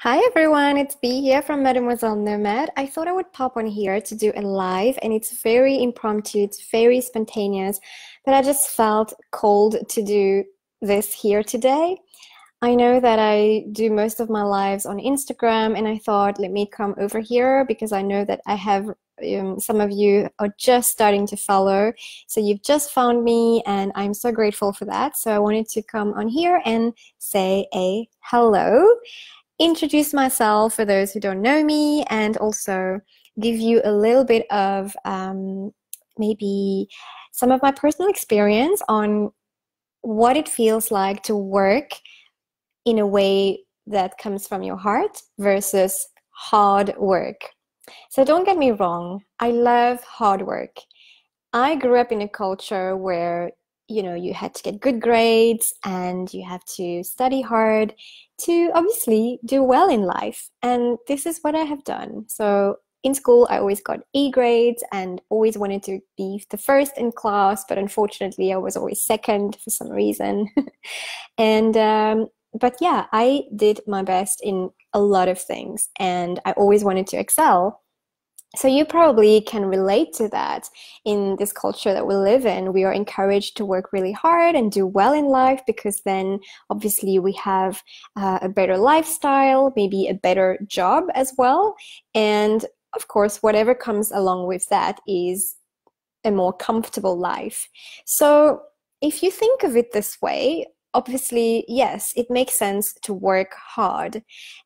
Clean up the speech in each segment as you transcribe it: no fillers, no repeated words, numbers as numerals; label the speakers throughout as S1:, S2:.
S1: Hi everyone, it's Bee here from Mademoiselle Nomad. I thought I would pop on here to do a live, and it's very impromptu, it's very spontaneous, but I just felt called to do this here today. I know that I do most of my lives on Instagram, and I thought, let me come over here because I know that I have some of you are just starting to follow. So you've just found me, and I'm so grateful for that. So I wanted to come on here and say a hello, introduce myself for those who don't know me, and also give you a little bit of maybe some of my personal experience on what it feels like to work in a way that comes from your heart versus hard work. So don't get me wrong, I love hard work. I grew up in a culture where, you had to get good grades and you have to study hard to obviously do well in life. And this is what I have done. So in school, I always got A grades and always wanted to be the first in class, but unfortunately, I was always second for some reason. And but yeah, I did my best in a lot of things, and I always wanted to excel. So you probably can relate to that. In this culture that we live in, we are encouraged to work really hard and do well in life because then obviously we have a better lifestyle, maybe a better job as well. And of course, whatever comes along with that is a more comfortable life. So if you think of it this way, obviously, yes, it makes sense to work hard.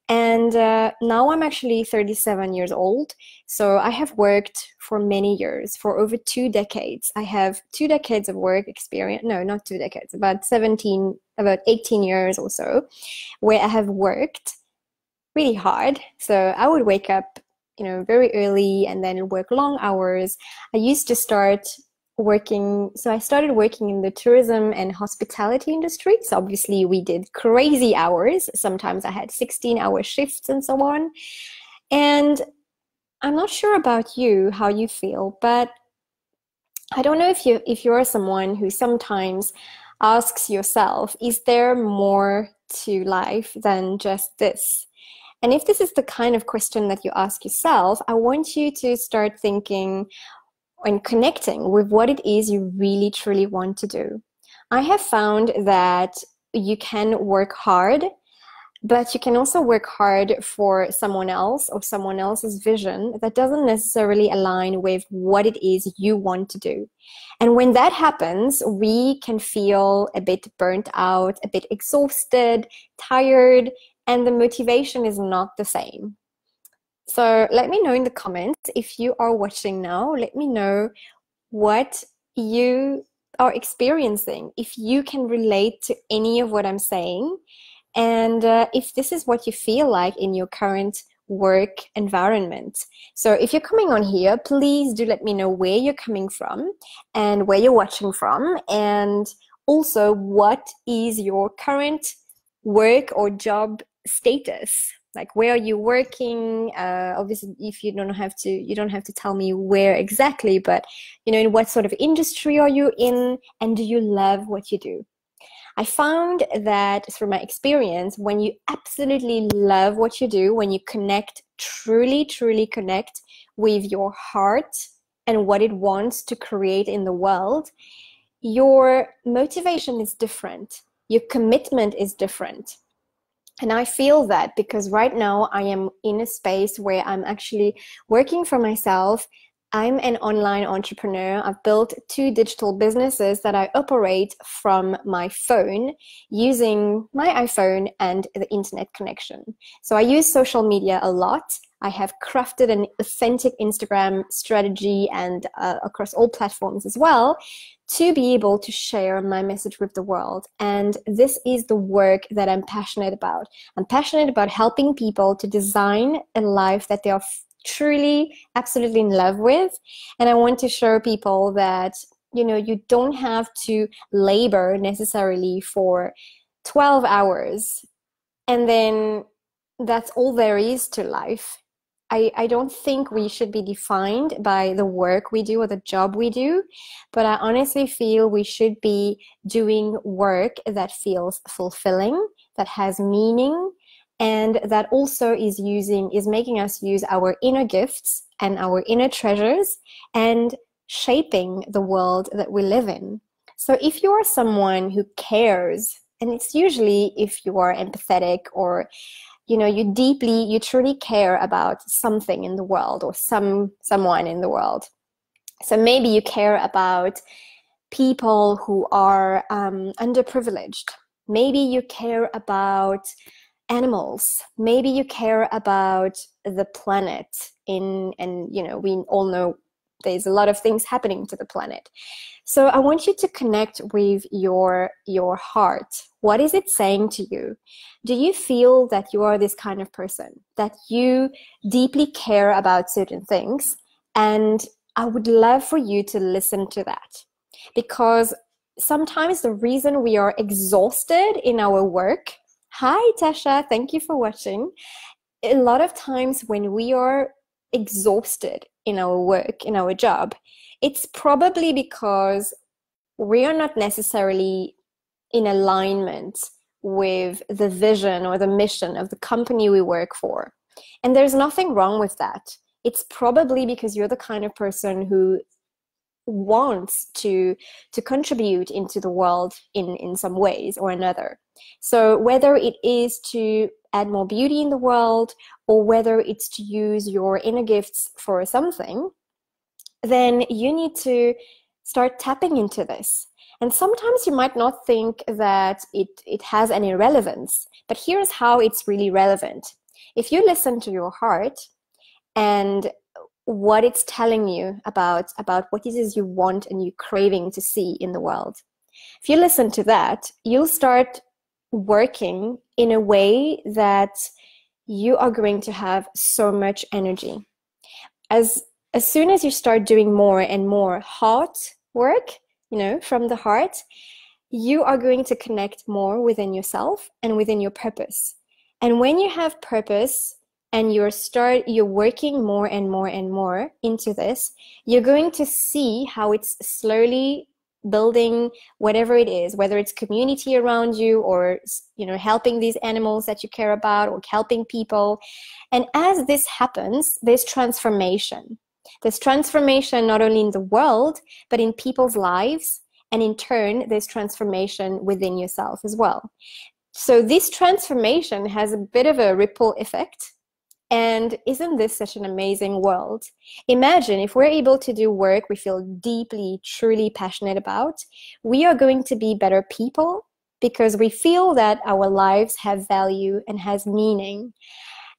S1: And now I'm actually 37 years old. So I have worked for many years, for over 2 decades. I have 2 decades of work experience. No, not 2 decades, about 18 years or so, where I have worked really hard. So I would wake up, very early and then work long hours. I used to start working, so I started working in the tourism and hospitality industry. So obviously we did crazy hours. Sometimes I had 16-hour shifts and so on. And I'm not sure about you, how you feel, but I don't know if you're someone who sometimes asks yourself, is there more to life than just this? And if this is the kind of question that you ask yourself, I want you to start thinking and connecting with what it is you really truly want to do. I have found that you can work hard, but you can also work hard for someone else or someone else's vision that doesn't necessarily align with what it is you want to do. And when that happens, we can feel a bit burnt out, a bit exhausted, tired, and the motivation is not the same. So let me know in the comments if you are watching now. Let me know what you are experiencing, if you can relate to any of what I'm saying, and if this is what you feel like in your current work environment. So if you're coming on here, please do let me know where you're coming from and where you're watching from, and also what is your current work or job status. Like, where are you working? Obviously, if you don't have to tell me where exactly, but in what sort of industry are you in, and do you love what you do? I found that through my experience, when you absolutely love what you do, when you connect, truly, truly connect with your heart and what it wants to create in the world, your motivation is different. Your commitment is different. And I feel that because right now I am in a space where I'm actually working for myself. I'm an online entrepreneur. I've built 2 digital businesses that I operate from my phone using my iPhone and the internet connection. So I use social media a lot. I have crafted an authentic Instagram strategy and across all platforms as well, to be able to share my message with the world. And this is the work that I'm passionate about. I'm passionate about helping people to design a life that they are truly, absolutely in love with. And I want to show people that, you don't have to labor necessarily for 12 hours and then that's all there is to life. I don't think we should be defined by the work we do or the job we do, but I honestly feel we should be doing work that feels fulfilling, that has meaning, And that also is making us use our inner gifts and our inner treasures and shaping the world that we live in. So if you are someone who cares, and it's usually if you are empathetic, or you truly care about something in the world, or someone in the world. So maybe you care about people who are underprivileged. Maybe you care about animals. Maybe you care about the planet. And we all know there's a lot of things happening to the planet. So I want you to connect with your heart. What is it saying to you? Do you feel that you are this kind of person, that you deeply care about certain things? And I would love for you to listen to that, because sometimes the reason we are exhausted in our work, hi Tasha, thank you for watching. A lot of times when we are exhausted in our work, in our job, it's probably because we are not necessarily in alignment with the vision or the mission of the company we work for. And there's nothing wrong with that. It's probably because you're the kind of person who wants to contribute into the world in some ways or another. So whether it is to add more beauty in the world, or whether it's to use your inner gifts for something, then you need to start tapping into this. And sometimes you might not think that it has any relevance, but here's how it's really relevant. If you listen to your heart and what it's telling you about what it is you want and you're craving to see in the world, if you listen to that, you'll start working in a way that you are going to have so much energy. As soon as you start doing more and more heart work, from the heart, you are going to connect more within yourself and within your purpose. And when you have purpose and you're working more and more and more into this, you're going to see how it's slowly building whatever it is, whether it's community around you, or helping these animals that you care about, or helping people. And as this happens, there's transformation. There's transformation not only in the world, but in people's lives. And in turn, there's transformation within yourself as well. So this transformation has a bit of a ripple effect. And isn't this such an amazing world? Imagine if we're able to do work we feel deeply, truly passionate about, we are going to be better people, because we feel that our lives have value and has meaning.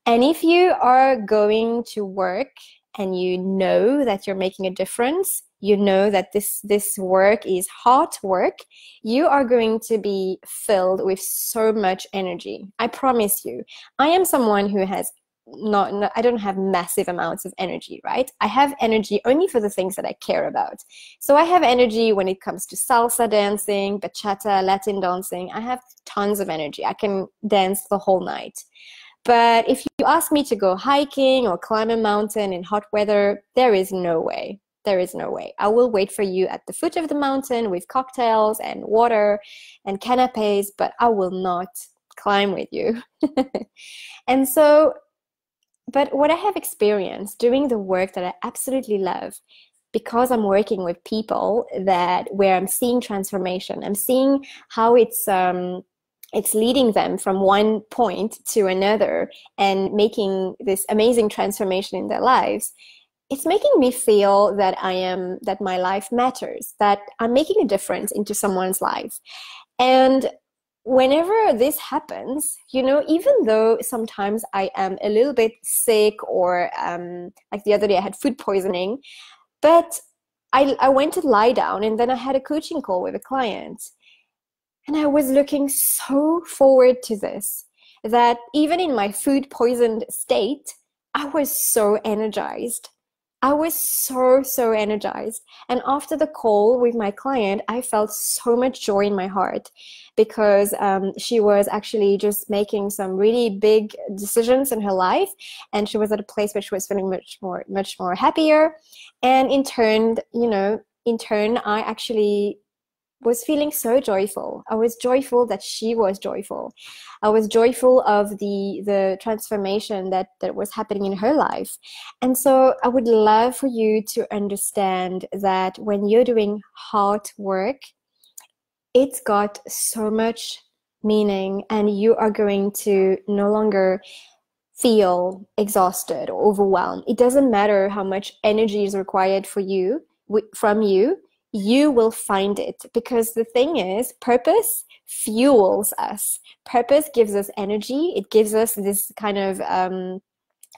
S1: And if you are going to work and you know that you're making a difference, you know that this work is hard work, you are going to be filled with so much energy. I promise you. I am someone who has I don't have massive amounts of energy, right? I have energy only for the things that I care about. So I have energy when it comes to salsa dancing, bachata, Latin dancing. I have tons of energy. I can dance the whole night. But if you ask me to go hiking or climb a mountain in hot weather, there is no way. There is no way. I will wait for you at the foot of the mountain with cocktails and water and canapes, but I will not climb with you. And so, but what I have experienced doing the work that I absolutely love, because I'm working with people where I'm seeing transformation, I'm seeing how it's leading them from one point to another and making this amazing transformation in their lives. It's making me feel that that my life matters, that I'm making a difference into someone's life. And whenever this happens, even though sometimes I am a little bit sick, or like the other day I had food poisoning, but I went to lie down, and then I had a coaching call with a client. And I was looking so forward to this, that even in my food poisoned state, I was so energized. I was so energized. And after the call with my client, I felt so much joy in my heart, because she was actually just making some really big decisions in her life. And she was at a place where she was feeling much more happier. And in turn, I actually was feeling so joyful. I was joyful that she was joyful. I was joyful of the transformation that was happening in her life. And so I would love for you to understand that when you're doing hard work, it's got so much meaning, and you are going to no longer feel exhausted or overwhelmed. It doesn't matter how much energy is required for you from you, you will find it, because the thing is, purpose fuels us. Purpose gives us energy. It gives us this kind of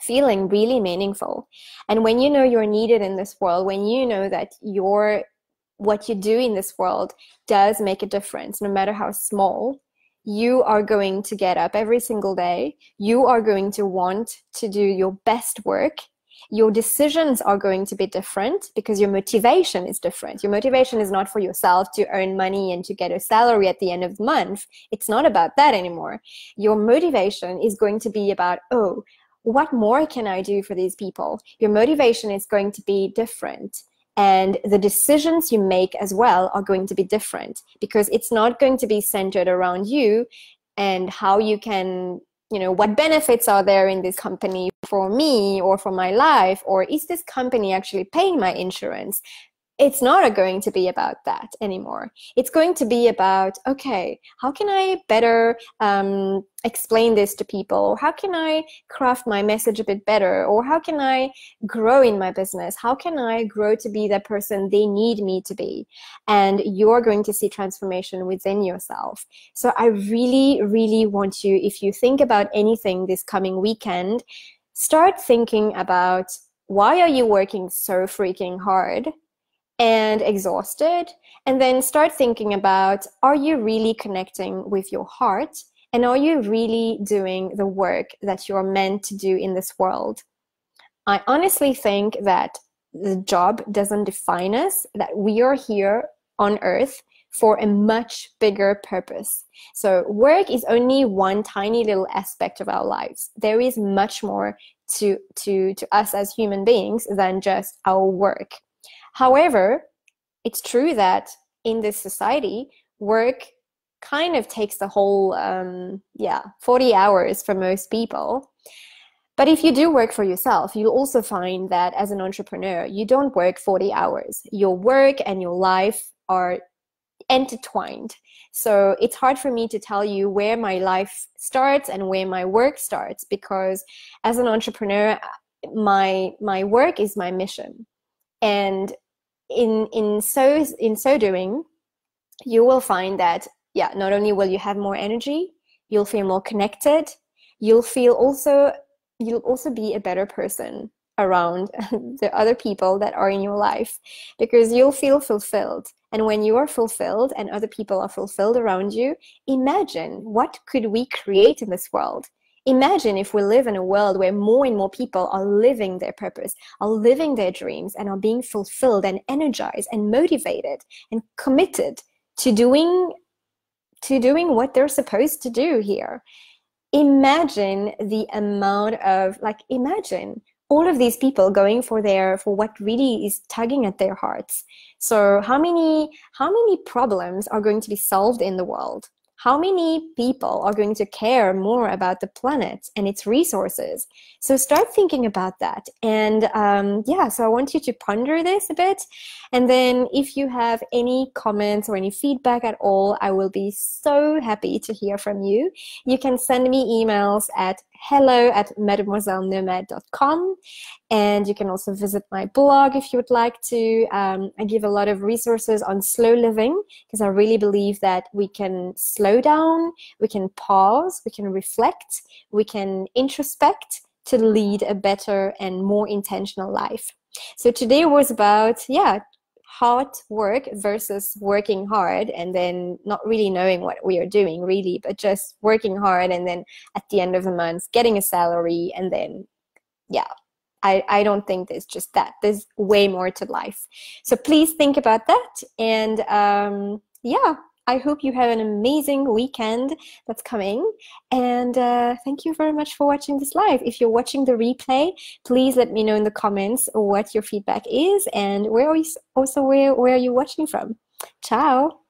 S1: feeling really meaningful. And when you know you're needed in this world, when you know that what you do in this world does make a difference, no matter how small, you are going to get up every single day. You are going to want to do your best work. Your decisions are going to be different because your motivation is different. Your motivation is not for yourself to earn money and to get a salary at the end of the month. It's not about that anymore. Your motivation is going to be about, oh, what more can I do for these people? Your motivation is going to be different. And the decisions you make as well are going to be different, because it's not going to be centered around you and how you can, what benefits are there in this company for me or for my life, or is this company actually paying my insurance? It's not going to be about that anymore. It's going to be about, okay, how can I better explain this to people? Or how can I craft my message a bit better? Or how can I grow in my business? How can I grow to be the person they need me to be? And you're going to see transformation within yourself. So I really, really want you, if you think about anything this coming weekend, start thinking about, why are you working so freaking hard and exhausted? And then start thinking about, are you really connecting with your heart? And are you really doing the work that you're meant to do in this world? I honestly think that the job doesn't define us, that we are here on earth for a much bigger purpose. So work is only one tiny little aspect of our lives. There is much more to us as human beings than just our work. However, it's true that in this society, work kind of takes the whole 40 hours for most people. But if you do work for yourself, you'll also find that as an entrepreneur, you don't work 40 hours. Your work and your life are intertwined. So it's hard for me to tell you where my life starts and where my work starts, because as an entrepreneur, my work is my mission. And in so doing, you will find that, not only will you have more energy, you'll feel more connected, you'll also be a better person around the other people that are in your life, because you'll feel fulfilled. And when you are fulfilled and other people are fulfilled around you, imagine what could we create in this world. Imagine if we live in a world where more and more people are living their purpose, are living their dreams, and are being fulfilled and energized and motivated and committed to doing what they're supposed to do here. Imagine the amount of, imagine all of these people going for what really is tugging at their hearts. So how many problems are going to be solved in the world? How many people are going to care more about the planet and its resources? So start thinking about that. And so I want you to ponder this a bit. And then if you have any comments or any feedback at all, I will be so happy to hear from you. You can send me emails at hello@mademoisellenomade.com. And you can also visit my blog if you would like to. I give a lot of resources on slow living, because I really believe that we can slow down, we can pause, we can reflect, we can introspect to lead a better and more intentional life. So today was about, hard work versus working hard, and then not really knowing what we are doing really, but just working hard, and then at the end of the month getting a salary, and then I don't think there's just that. There's way more to life. So please think about that. And I hope you have an amazing weekend that's coming. And thank you very much for watching this live. If you're watching the replay, please let me know in the comments what your feedback is and where are you watching from. Ciao.